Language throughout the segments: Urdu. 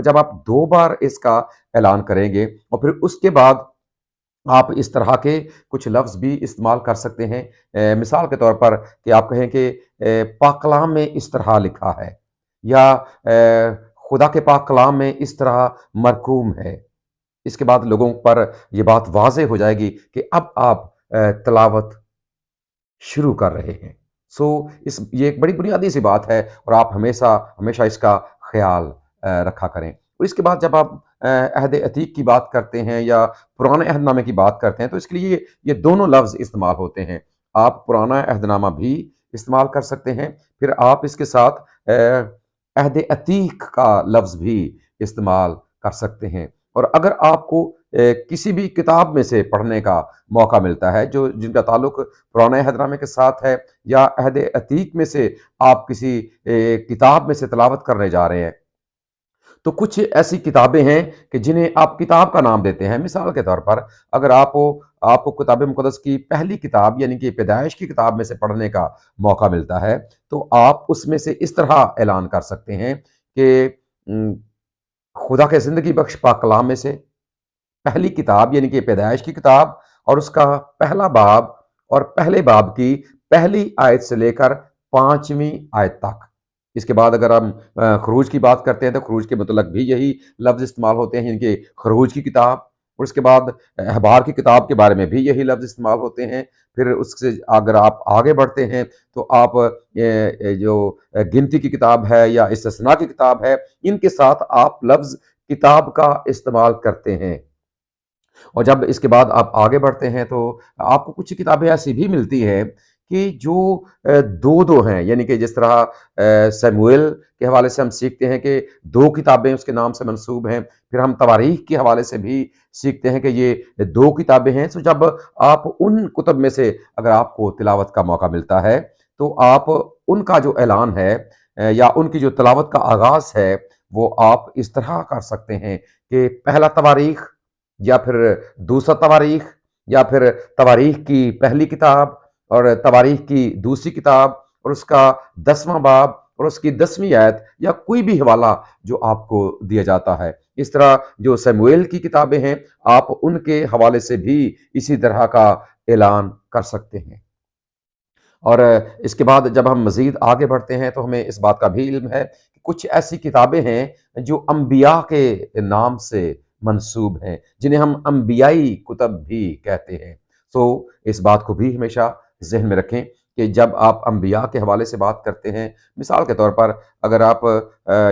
اور جب آپ 2 بار اس کا اعلان کریں گے اور پھر اس کے بعد آپ اس طرح کے کچھ لفظ بھی استعمال کر سکتے ہیں، مثال کے طور پر کہ آپ کہیں کہ پاک کلام میں اس طرح لکھا ہے، یا خدا کے پاک کلام میں اس طرح مرقوم ہے۔ اس کے بعد لوگوں پر یہ بات واضح ہو جائے گی کہ اب آپ تلاوت شروع کر رہے ہیں۔ یہ ایک بڑی بنیادی سی بات ہے، اور آپ ہمیشہ ہمیشہ اس کا خیال رکھا کریں۔ اور اس کے بعد جب آپ عہد عتیق کی بات کرتے ہیں یا پرانے عہد نامے کی بات کرتے ہیں، تو اس کے لیے یہ دونوں لفظ استعمال ہوتے ہیں۔ آپ پرانا عہد نامہ بھی استعمال کر سکتے ہیں، پھر آپ اس کے ساتھ عہد عتیق کا لفظ بھی استعمال کر سکتے ہیں۔ اور اگر آپ کو کسی بھی کتاب میں سے پڑھنے کا موقع ملتا ہے جن کا تعلق پرانے عہد نامے کے ساتھ ہے، یا عہد عتیق میں سے آپ کسی کتاب میں سے تلاوت کرنے جا رہے ہیں، تو کچھ ایسی کتابیں ہیں کہ جنہیں آپ کتاب کا نام دیتے ہیں۔ مثال کے طور پر اگر آپ کو کتاب مقدس کی پہلی کتاب یعنی کہ پیدائش کی کتاب میں سے پڑھنے کا موقع ملتا ہے، تو آپ اس میں سے اس طرح اعلان کر سکتے ہیں کہ خدا کے زندگی بخش پاک کلام میں سے پہلی کتاب یعنی کہ پیدائش کی کتاب، اور اس کا پہلا باب، اور پہلے باب کی پہلی آیت سے لے کر 5ویں آیت تک۔ اس کے بعد اگر ہم خروج کی بات کرتے ہیں تو خروج کے متعلق بھی یہی لفظ استعمال ہوتے ہیں، یعنی کہ خروج کی کتاب۔ اور اس کے بعد احبار کی کتاب کے بارے میں بھی یہی لفظ استعمال ہوتے ہیں۔ پھر اس سے اگر آپ آگے بڑھتے ہیں تو آپ جو گنتی کی کتاب ہے یا استثناء کی کتاب ہے، ان کے ساتھ آپ لفظ کتاب کا استعمال کرتے ہیں۔ اور جب اس کے بعد آپ آگے بڑھتے ہیں تو آپ کو کچھ کتابیں ایسی بھی ملتی ہیں کہ جو دو دو ہیں، یعنی کہ جس طرح سیموئیل کے حوالے سے ہم سیکھتے ہیں کہ 2 کتابیں اس کے نام سے منسوب ہیں، پھر ہم تواریخ کے حوالے سے بھی سیکھتے ہیں کہ یہ 2 کتابیں ہیں۔ جب آپ ان کتب میں سے اگر آپ کو تلاوت کا موقع ملتا ہے تو آپ ان کا جو اعلان ہے یا ان کی جو تلاوت کا آغاز ہے، وہ آپ اس طرح کر سکتے ہیں کہ پہلا تواریخ، یا پھر دوسرا تواریخ، یا پھر تواریخ کی پہلی کتاب اور تواریخ کی دوسری کتاب اور اس کا 10واں باب اور اس کی 10ویں آیت، یا کوئی بھی حوالہ جو آپ کو دیا جاتا ہے۔ اس طرح جو سیموئیل کی کتابیں ہیں، آپ ان کے حوالے سے بھی اسی طرح کا اعلان کر سکتے ہیں۔ اور اس کے بعد جب ہم مزید آگے بڑھتے ہیں تو ہمیں اس بات کا بھی علم ہے کہ کچھ ایسی کتابیں ہیں جو انبیاء کے نام سے منسوب ہیں، جنہیں ہم انبیائی کتب بھی کہتے ہیں۔ اس بات کو بھی ہمیشہ ذہن میں رکھیں کہ جب آپ انبیاء کے حوالے سے بات کرتے ہیں، مثال کے طور پر اگر آپ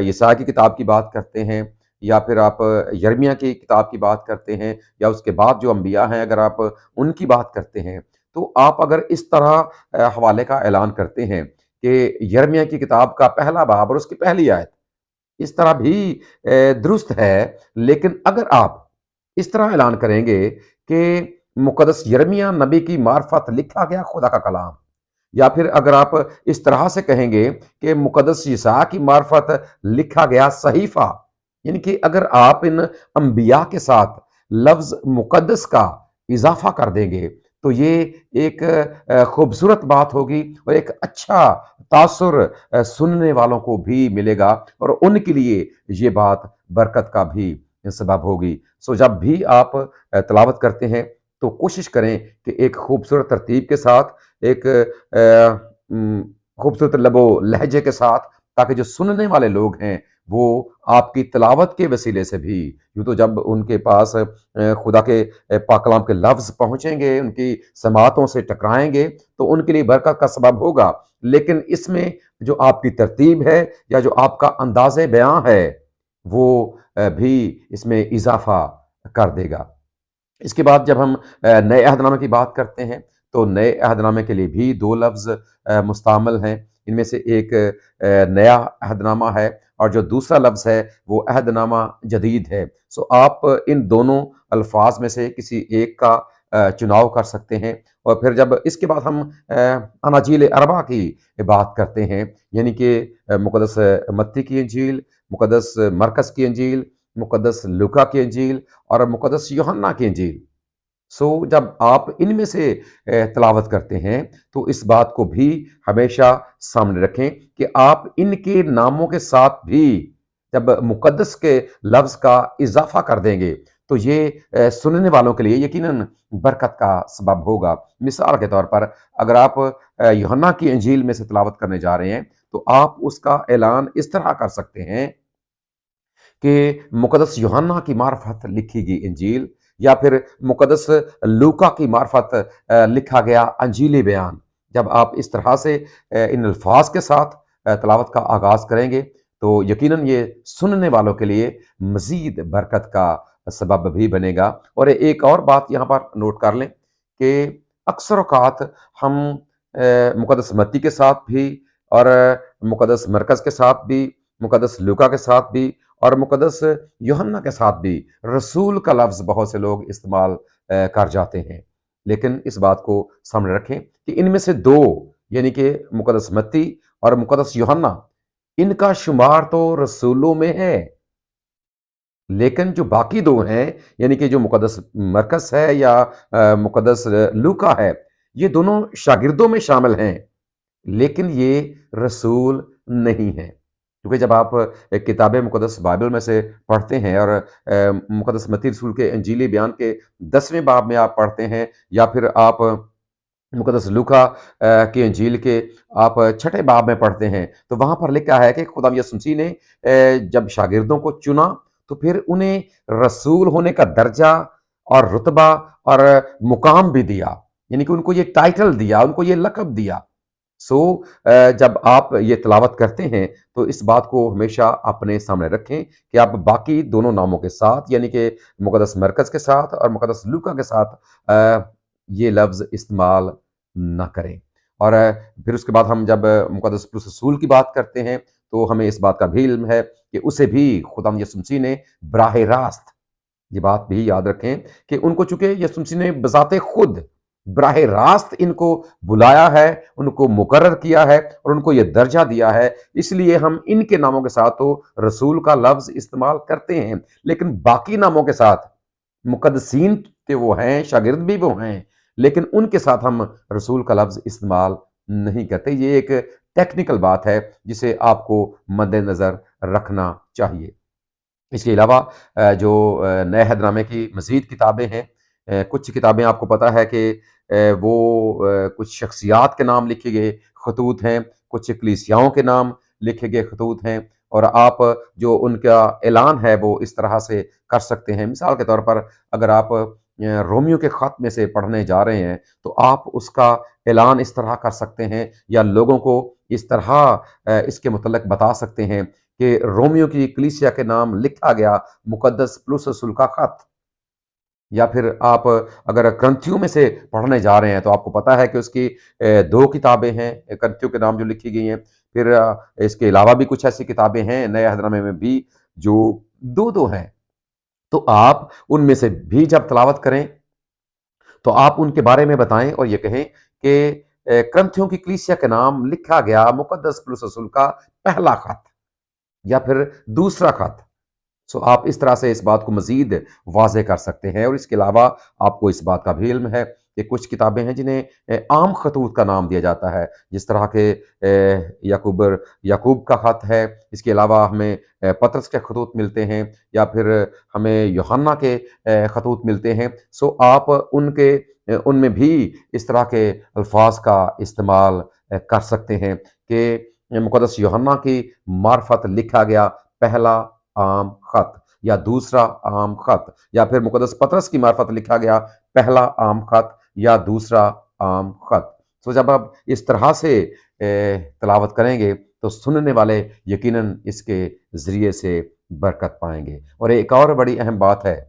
یسائی کی کتاب کی بات کرتے ہیں، یا پھر آپ یرمیہ کی کتاب کی بات کرتے ہیں، یا اس کے بعد جو انبیاء ہیں اگر آپ ان کی بات کرتے ہیں، تو آپ اگر اس طرح حوالے کا اعلان کرتے ہیں کہ یرمیہ کی کتاب کا پہلا باب اور اس کی پہلی آیت، اس طرح بھی درست ہے۔ لیکن اگر آپ اس طرح اعلان کریں گے کہ مقدس یرمیہ نبی کی معرفت لکھا گیا خدا کا کلام، یا پھر اگر آپ اس طرح سے کہیں گے کہ مقدس یسوع کی معرفت لکھا گیا صحیفہ، یعنی کہ اگر آپ ان انبیاء کے ساتھ لفظ مقدس کا اضافہ کر دیں گے تو یہ ایک خوبصورت بات ہوگی، اور ایک اچھا تاثر سننے والوں کو بھی ملے گا، اور ان کے لیے یہ بات برکت کا بھی سبب ہوگی۔ جب بھی آپ تلاوت کرتے ہیں تو کوشش کریں کہ ایک خوبصورت ترتیب کے ساتھ، ایک خوبصورت لب و لہجے کے ساتھ، تاکہ جو سننے والے لوگ ہیں وہ آپ کی تلاوت کے وسیلے سے بھی، یوں تو جب ان کے پاس خدا کے پاک کلام کے لفظ پہنچیں گے، ان کی سماعتوں سے ٹکرائیں گے، تو ان کے لیے برکت کا سبب ہوگا، لیکن اس میں جو آپ کی ترتیب ہے یا جو آپ کا انداز بیان ہے وہ بھی اس میں اضافہ کر دے گا۔ اس کے بعد جب ہم نئے عہد نامے کی بات کرتے ہیں تو نئے عہد نامے کے لیے بھی 2 لفظ مستعمل ہیں۔ ان میں سے ایک نیا عہد نامہ ہے، اور جو دوسرا لفظ ہے وہ عہد نامہ جدید ہے۔ آپ ان دونوں الفاظ میں سے کسی ایک کا چناؤ کر سکتے ہیں۔ اور پھر جب اس کے بعد ہم اناجیل اربع کی بات کرتے ہیں، یعنی کہ مقدس متی کی انجیل، مقدس مرکز کی انجیل، مقدس لوکا کی انجیل اور مقدس یوحنا کی انجیل، جب آپ ان میں سے تلاوت کرتے ہیں تو اس بات کو بھی ہمیشہ سامنے رکھیں کہ آپ ان کے ناموں کے ساتھ بھی جب مقدس کے لفظ کا اضافہ کر دیں گے تو یہ سننے والوں کے لیے یقیناً برکت کا سبب ہوگا۔ مثال کے طور پر اگر آپ یوحنا کی انجیل میں سے تلاوت کرنے جا رہے ہیں تو آپ اس کا اعلان اس طرح کر سکتے ہیں کہ مقدس یوحنا کی معرفت لکھی گئی انجیل، یا پھر مقدس لوکا کی معرفت لکھا گیا انجیلی بیان۔ جب آپ اس طرح سے ان الفاظ کے ساتھ تلاوت کا آغاز کریں گے تو یقیناً یہ سننے والوں کے لیے مزید برکت کا سبب بھی بنے گا۔ اور ایک اور بات یہاں پر نوٹ کر لیں کہ اکثر اوقات ہم مقدس متی کے ساتھ بھی، اور مقدس مرکز کے ساتھ بھی، مقدس لوکا کے ساتھ بھی، اور مقدس یوحنا کے ساتھ بھی رسول کا لفظ بہت سے لوگ استعمال کر جاتے ہیں۔ لیکن اس بات کو سامنے رکھیں کہ ان میں سے دو، یعنی کہ مقدس متی اور مقدس یوحنا، ان کا شمار تو رسولوں میں ہے، لیکن جو باقی دو ہیں، یعنی کہ جو مقدس مرکز ہے یا مقدس لوکا ہے، یہ دونوں شاگردوں میں شامل ہیں، لیکن یہ رسول نہیں ہیں۔ کیونکہ جب آپ کتاب مقدس بائبل میں سے پڑھتے ہیں اور مقدس متی رسول کے انجیلی بیان کے 10ویں باب میں آپ پڑھتے ہیں، یا پھر آپ مقدس لوکا کی انجیل کے آپ 6 باب میں پڑھتے ہیں، تو وہاں پر لکھا ہے کہ خدا یسوع مسیح نے جب شاگردوں کو چنا تو پھر انہیں رسول ہونے کا درجہ اور رتبہ اور مقام بھی دیا، یعنی کہ ان کو یہ ٹائٹل دیا، ان کو یہ لقب دیا۔ سو جب آپ یہ تلاوت کرتے ہیں تو اس بات کو ہمیشہ اپنے سامنے رکھیں کہ آپ باقی دونوں ناموں کے ساتھ، یعنی کہ مقدس مرکز کے ساتھ اور مقدس لوکا کے ساتھ یہ لفظ استعمال نہ کریں۔ اور پھر اس کے بعد ہم جب مقدس پولس رسول کی بات کرتے ہیں تو ہمیں اس بات کا بھی علم ہے کہ اسے بھی خدا یسوع مسیح نے براہ راست، یہ بات بھی یاد رکھیں کہ ان کو چونکہ یسوع مسیح نے بذات خود براہ راست ان کو بلایا ہے، ان کو مقرر کیا ہے اور ان کو یہ درجہ دیا ہے، اس لیے ہم ان کے ناموں کے ساتھ تو رسول کا لفظ استعمال کرتے ہیں، لیکن باقی ناموں کے ساتھ مقدسین کے وہ ہیں، شاگرد بھی وہ ہیں، لیکن ان کے ساتھ ہم رسول کا لفظ استعمال نہیں کرتے۔ یہ ایک ٹیکنیکل بات ہے جسے آپ کو مد نظر رکھنا چاہیے۔ اس کے علاوہ جو نئے عہد نامے کی مزید کتابیں ہیں، کچھ کتابیں آپ کو پتہ ہے کہ وہ کچھ شخصیات کے نام لکھے گئے خطوط ہیں، کچھ کلیسیاؤں کے نام لکھے گئے خطوط ہیں، اور آپ جو ان کا اعلان ہے وہ اس طرح سے کر سکتے ہیں۔ مثال کے طور پر اگر آپ رومیو کے خط میں سے پڑھنے جا رہے ہیں تو آپ اس کا اعلان اس طرح کر سکتے ہیں، یا لوگوں کو اس طرح اس کے متعلق بتا سکتے ہیں کہ رومیو کی کلیسیا کے نام لکھا گیا مقدس پولس رسول کا خط۔ یا پھر آپ اگر کرنتھیوں میں سے پڑھنے جا رہے ہیں تو آپ کو پتہ ہے کہ اس کی 2 کتابیں ہیں کرنتھیوں کے نام جو لکھی گئی ہیں، پھر اس کے علاوہ بھی کچھ ایسی کتابیں ہیں نئے عہد نامے میں بھی جو 2 ہیں۔ تو آپ ان میں سے بھی جب تلاوت کریں تو آپ ان کے بارے میں بتائیں اور یہ کہیں کہ کرنتھیوں کی کلیسیا کے نام لکھا گیا مقدس پولس رسول کا پہلا خط یا پھر دوسرا خط۔ سو آپ اس طرح سے اس بات کو مزید واضح کر سکتے ہیں، اور اس کے علاوہ آپ کو اس بات کا بھی علم ہے کہ کچھ کتابیں ہیں جنہیں عام خطوط کا نام دیا جاتا ہے، جس طرح کہ یعقوب کا خط ہے، اس کے علاوہ ہمیں پطرس کے خطوط ملتے ہیں، یا پھر ہمیں یوحنا کے خطوط ملتے ہیں۔ سو آپ ان میں بھی اس طرح کے الفاظ کا استعمال کر سکتے ہیں کہ مقدس یوحنا کی معرفت لکھا گیا پہلا عام خط یا دوسرا عام خط، یا پھر مقدس پطرس کی معرفت لکھا گیا پہلا عام خط یا دوسرا عام خط۔ تو جب آپ اس طرح سے تلاوت کریں گے تو سننے والے یقیناً اس کے ذریعے سے برکت پائیں گے۔ اور ایک اور بڑی اہم بات ہے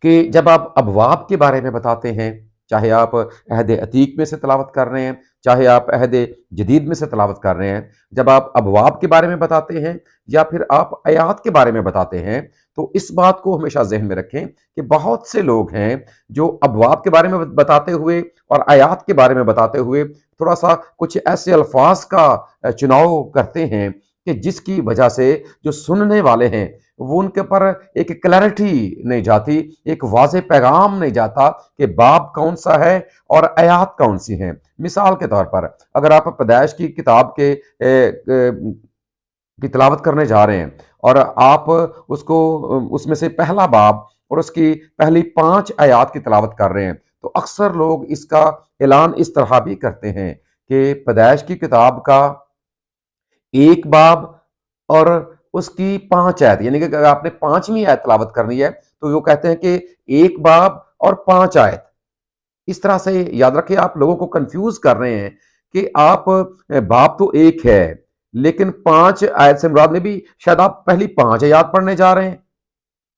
کہ جب آپ ابواب کے بارے میں بتاتے ہیں، چاہے آپ عہد عتیق میں سے تلاوت کر رہے ہیں، چاہے آپ عہد جدید میں سے تلاوت کر رہے ہیں، جب آپ ابواب کے بارے میں بتاتے ہیں یا پھر آپ آیات کے بارے میں بتاتے ہیں تو اس بات کو ہمیشہ ذہن میں رکھیں کہ بہت سے لوگ ہیں جو ابواب کے بارے میں بتاتے ہوئے اور آیات کے بارے میں بتاتے ہوئے تھوڑا سا کچھ ایسے الفاظ کا چناؤ کرتے ہیں کہ جس کی وجہ سے جو سننے والے ہیں وہ ان کے پر ایک کلیرٹی نہیں جاتی، ایک واضح پیغام نہیں جاتا کہ باب کون سا ہے اور آیات کون سی ہیں۔ مثال کے طور پر اگر آپ پیدائش کی کتاب کے کی تلاوت کرنے جا رہے ہیں اور آپ اس کو اس میں سے پہلا باب اور اس کی پہلی 5 آیات کی تلاوت کر رہے ہیں، تو اکثر لوگ اس کا اعلان اس طرح بھی کرتے ہیں کہ پیدائش کی کتاب کا ایک باب اور اس کی 5 آیت، یعنی کہ اگر آپ نے 5ویں آیت تلاوت کرنی ہے تو وہ کہتے ہیں کہ ایک باب اور 5 آیت۔ اس طرح سے یاد رکھیں، آپ لوگوں کو کنفیوز کر رہے ہیں کہ آپ باب تو ایک ہے لیکن 5 آیت سے مراد میں بھی شاید آپ پہلی 5 آیات پڑھنے جا رہے ہیں۔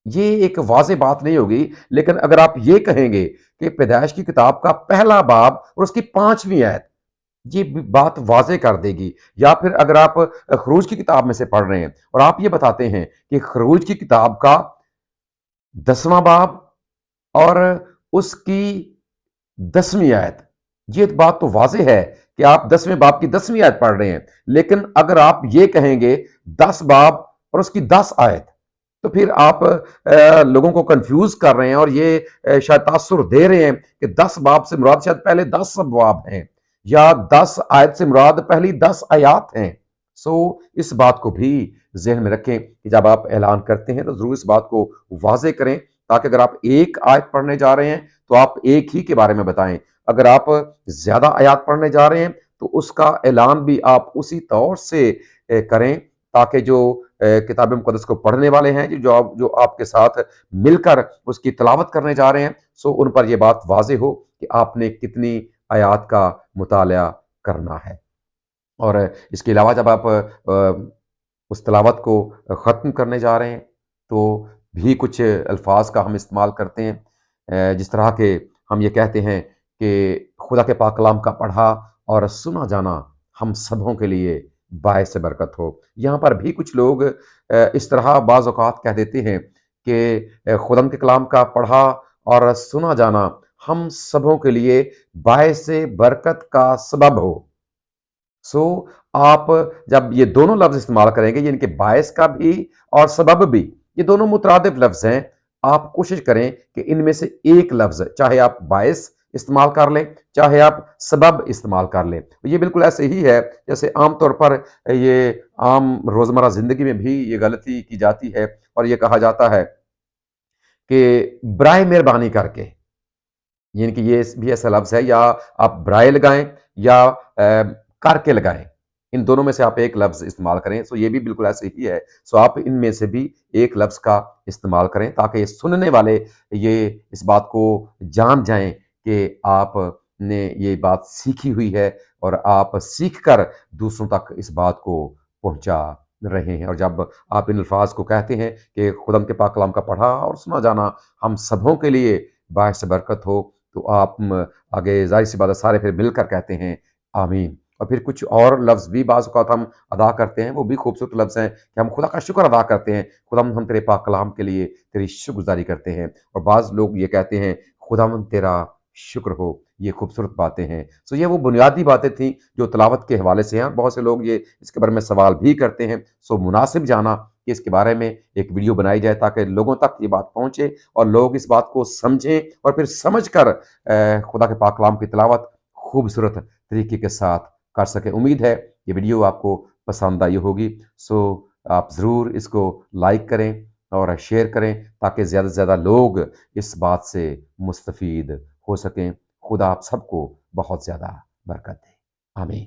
یہ ایک واضح بات نہیں ہوگی، لیکن اگر آپ یہ کہیں گے کہ پیدائش کی کتاب کا پہلا باب اور اس کی 5ویں آیت، یہ بات واضح کر دے گی۔ یا پھر اگر آپ خروج کی کتاب میں سے پڑھ رہے ہیں اور آپ یہ بتاتے ہیں کہ خروج کی کتاب کا 10واں باب اور اس کی 10ویں آیت، یہ بات تو واضح ہے کہ آپ 10ویں باب کی 10ویں آیت پڑھ رہے ہیں، لیکن اگر آپ یہ کہیں گے 10 باب اور اس کی 10 آیت، تو پھر آپ لوگوں کو کنفیوز کر رہے ہیں اور یہ شاید تاثر دے رہے ہیں کہ 10 باب سے مراد شاید پہلے 10 ابواب ہیں یا 10 آیت سے مراد پہلی 10 آیات ہیں۔ سو اس بات کو بھی ذہن میں رکھیں کہ جب آپ اعلان کرتے ہیں تو ضرور اس بات کو واضح کریں، تاکہ اگر آپ ایک آیت پڑھنے جا رہے ہیں تو آپ ایک ہی کے بارے میں بتائیں، اگر آپ زیادہ آیات پڑھنے جا رہے ہیں تو اس کا اعلان بھی آپ اسی طور سے کریں، تاکہ جو کتاب مقدس کو پڑھنے والے ہیں، جو آپ کے ساتھ مل کر اس کی تلاوت کرنے جا رہے ہیں، سو ان پر یہ بات واضح ہو کہ آپ نے کتنی آیات کا مطالعہ کرنا ہے۔ اور اس کے علاوہ جب آپ اس تلاوت کو ختم کرنے جا رہے ہیں تو بھی کچھ الفاظ کا ہم استعمال کرتے ہیں، جس طرح کہ ہم یہ کہتے ہیں کہ خدا کے پاک کلام کا پڑھا اور سنا جانا ہم سبوں کے لیے باعث برکت ہو۔ یہاں پر بھی کچھ لوگ اس طرح بعض اوقات کہہ دیتے ہیں کہ خدا کے کلام کا پڑھا اور سنا جانا ہم سبوں کے لیے باعث برکت کا سبب ہو۔ سو آپ جب یہ دونوں لفظ استعمال کریں گے، یعنی کہ باعث کا بھی اور سبب بھی، یہ دونوں مترادف لفظ ہیں، آپ کوشش کریں کہ ان میں سے ایک لفظ، چاہے آپ باعث استعمال کر لیں چاہے آپ سبب استعمال کر لیں۔ یہ بالکل ایسے ہی ہے جیسے عام طور پر یہ عام روزمرہ زندگی میں بھی یہ غلطی کی جاتی ہے اور یہ کہا جاتا ہے کہ برائے مہربانی کر کے، یعنی کہ یہ بھی ایسا لفظ ہے، یا آپ برائے لگائیں یا کر کے لگائیں، ان دونوں میں سے آپ ایک لفظ استعمال کریں۔ سو یہ بھی بالکل ایسے ہی ہے، سو آپ ان میں سے بھی ایک لفظ کا استعمال کریں تاکہ یہ سننے والے یہ اس بات کو جان جائیں کہ آپ نے یہ بات سیکھی ہوئی ہے اور آپ سیکھ کر دوسروں تک اس بات کو پہنچا رہے ہیں۔ اور جب آپ ان الفاظ کو کہتے ہیں کہ خدا کے پاک کلام کا پڑھا اور سنا جانا ہم سبوں کے لیے باعث برکت ہو، تو آپ آگے ظاہر سی بات ہے سارے پھر مل کر کہتے ہیں آمین۔ اور پھر کچھ اور لفظ بھی بعض اوقات ہم ادا کرتے ہیں، وہ بھی خوبصورت لفظ ہیں کہ ہم خدا کا شکر ادا کرتے ہیں، خدا ہم تیرے پاک کلام کے لیے تیری شکر گزاری کرتے ہیں۔ اور بعض لوگ یہ کہتے ہیں خدا تیرا شکر ہو، یہ خوبصورت باتیں ہیں۔ سو یہ وہ بنیادی باتیں تھیں جو تلاوت کے حوالے سے ہیں، اور بہت سے لوگ یہ اس کے بارے میں سوال بھی کرتے ہیں۔ سو مناسب جانا کہ اس کے بارے میں ایک ویڈیو بنائی جائے تاکہ لوگوں تک یہ بات پہنچے اور لوگ اس بات کو سمجھیں اور پھر سمجھ کر خدا کے پاک کلام کی تلاوت خوبصورت طریقے کے ساتھ کر سکیں۔ امید ہے یہ ویڈیو آپ کو پسند آئی ہوگی، سو آپ ضرور اس کو لائک کریں اور شیئر کریں تاکہ زیادہ سے زیادہ لوگ اس بات سے مستفید ہو سکیں۔ خدا آپ سب کو بہت زیادہ برکت دے، آمین۔